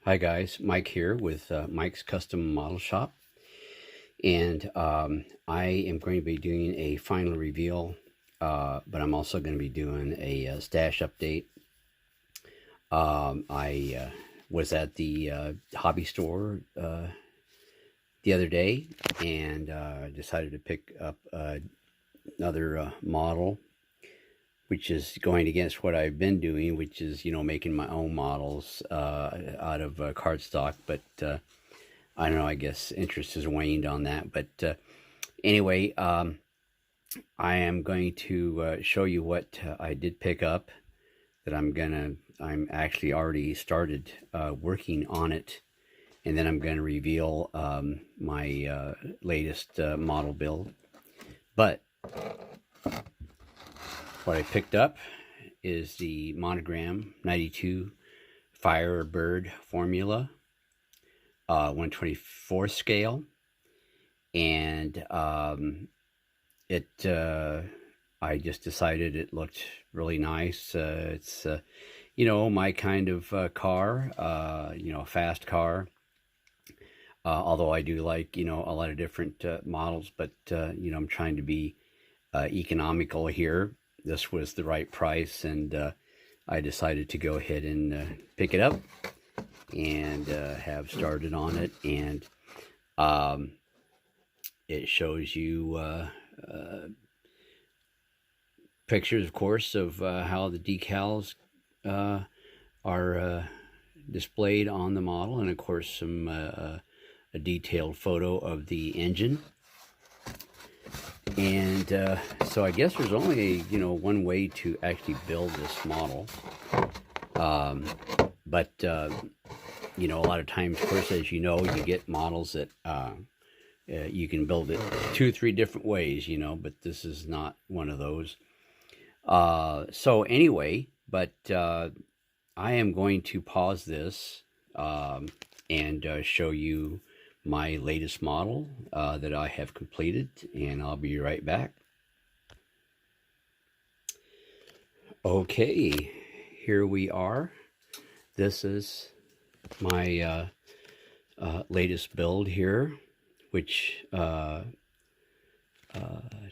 Hi guys, Mike here with Mike's Custom Model Shop, and I am going to be doing a final reveal, but I'm also going to be doing a stash update. I was at the hobby store the other day and decided to pick up another model, which is going against what I've been doing, which is, making my own models out of cardstock. But I don't know, I guess interest has waned on that. But anyway, I am going to show you what I did pick up that I'm actually already started working on it. And then I'm going to reveal my latest model build. But what I picked up is the Monogram 92 Firebird Formula 1/24 scale, and I just decided it looked really nice. It's my kind of car, a fast car. Although I do like a lot of different models, but I'm trying to be economical here. This was the right price, and I decided to go ahead and pick it up and have started on it. And it shows you pictures, of course, of how the decals are displayed on the model, and of course some a detailed photo of the engine. And so I guess there's only one way to actually build this model, but a lot of times, of course, as you know, you get models that you can build it 2 or 3 different ways, but this is not one of those. So anyway, but I am going to pause this and show you my latest model that I have completed, and I'll be right back. Okay, here we are. This is my latest build here, which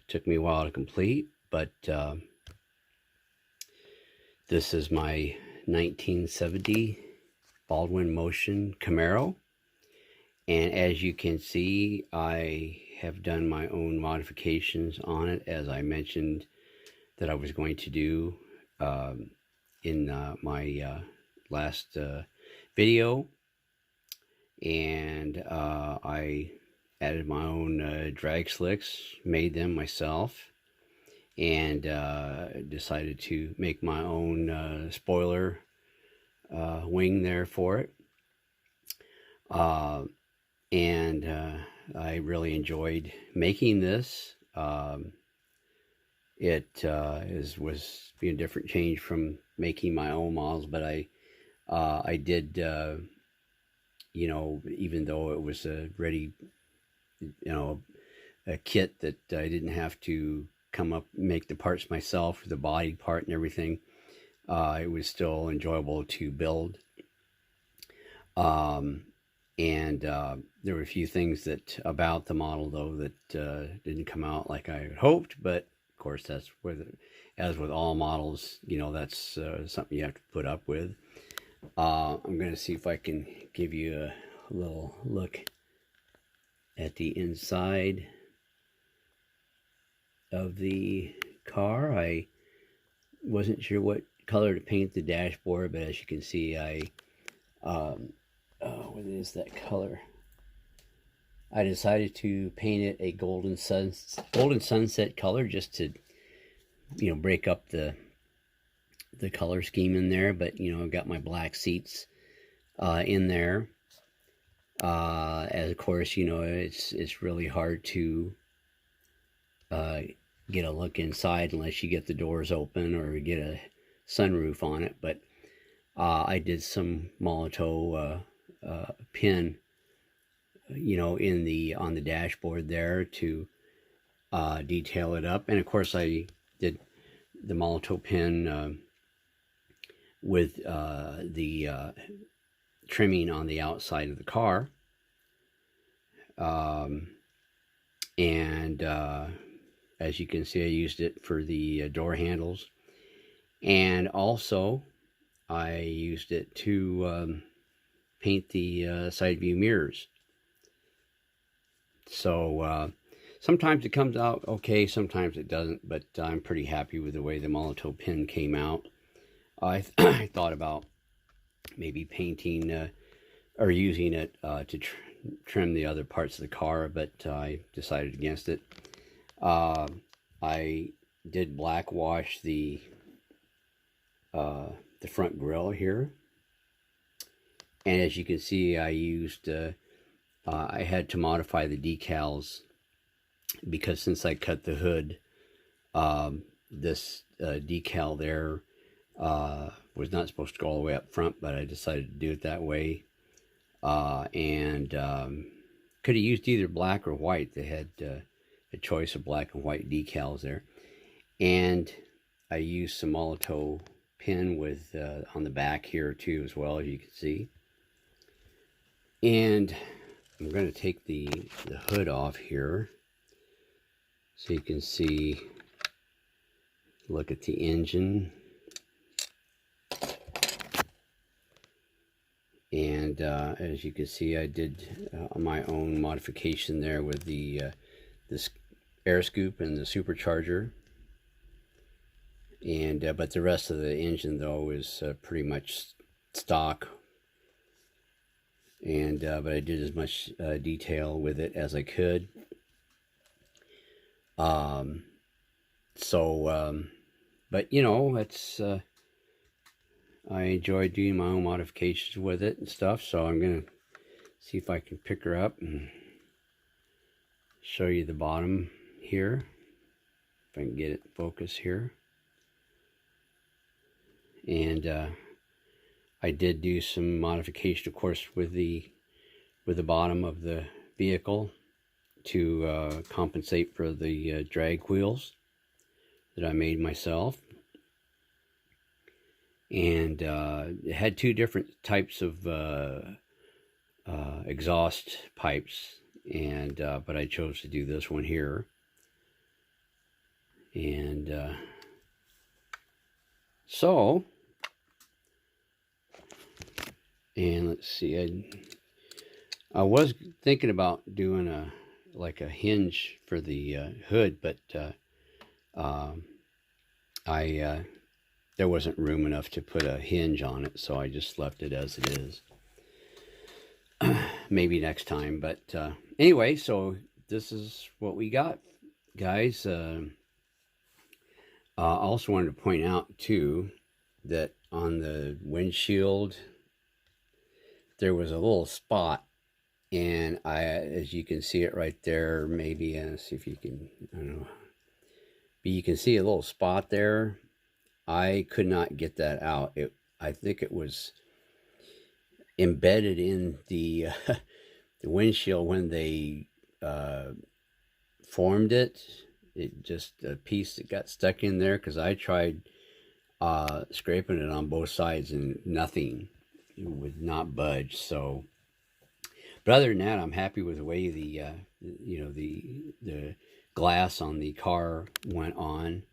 took me a while to complete, but this is my 1970 Baldwin Motion Camaro. And as you can see, I have done my own modifications on it, as I mentioned that I was going to do in my last video. And I added my own drag slicks, made them myself, and decided to make my own spoiler wing there for it. And I really enjoyed making this. It was a different change from making my own models, but I did, even though it was a ready, a kit that I didn't have to come up make the parts myself, the body part and everything, it was still enjoyable to build. And there were a few things that about the model, though, that didn't come out like I had hoped. But of course, that's where, as with all models, that's something you have to put up with. I'm going to see if I can give you a little look at the inside of the car. I wasn't sure what color to paint the dashboard, but as you can see, what is that color? I decided to paint it a golden sunset color, just to break up the color scheme in there. But I've got my black seats in there. As of course, it's really hard to get a look inside unless you get the doors open or get a sunroof on it. But I did some Molotow pin, on the dashboard there to detail it up. And of course, I did the Molotow pin with the trimming on the outside of the car. And as you can see, I used it for the door handles, and also I used it to paint the side view mirrors. So sometimes it comes out okay, sometimes it doesn't, but I'm pretty happy with the way the Molotov pen came out. I thought about maybe painting or using it to trim the other parts of the car, but I decided against it. I did black wash the front grille here, and as you can see, I used I had to modify the decals because since I cut the hood, this decal there was not supposed to go all the way up front, but I decided to do it that way. And could have used either black or white. They had a choice of black and white decals there. And I used some Molotov pen with on the back here too, as well, as you can see. And I'm going to take the hood off here so you can see, look at the engine. And as you can see, I did my own modification there with the this air scoop and the supercharger. And but the rest of the engine though is pretty much stock. And but I did as much detail with it as I could. But you know, it's I enjoy doing my own modifications with it and stuff, so I'm gonna see if I can pick her up and show you the bottom here, if I can get it focus here. And I did do some modification, of course, with the bottom of the vehicle to compensate for the drag wheels that I made myself. And it had two different types of exhaust pipes, and but I chose to do this one here. And so, and let's see, I was thinking about doing like a hinge for the hood, but there wasn't room enough to put a hinge on it, so I just left it as it is. Maybe next time, but anyway, so this is what we got, guys. I also wanted to point out too that on the windshield there was a little spot, and as you can see it right there, maybe see if you can, I don't know, but you can see a little spot there. I could not get that out. I think it was embedded in the the windshield when they formed it. It just a piece that got stuck in there, because I tried scraping it on both sides and nothing. It would not budge. So, but other than that, I'm happy with the way the you know, the glass on the car went on.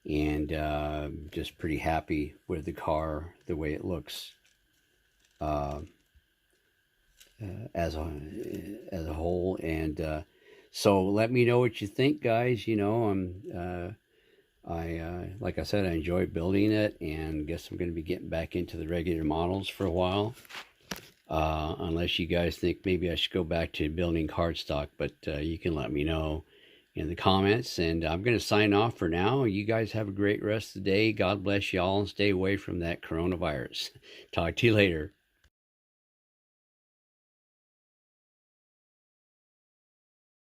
And just pretty happy with the car, the way it looks as a whole. And so let me know what you think, guys. You know, like I said, I enjoy building it, and guess I'm going to be getting back into the regular models for a while. Unless you guys think maybe I should go back to building cardstock, but you can let me know in the comments. And I'm going to sign off for now. You guys have a great rest of the day. God bless y'all, and stay away from that coronavirus. Talk to you later.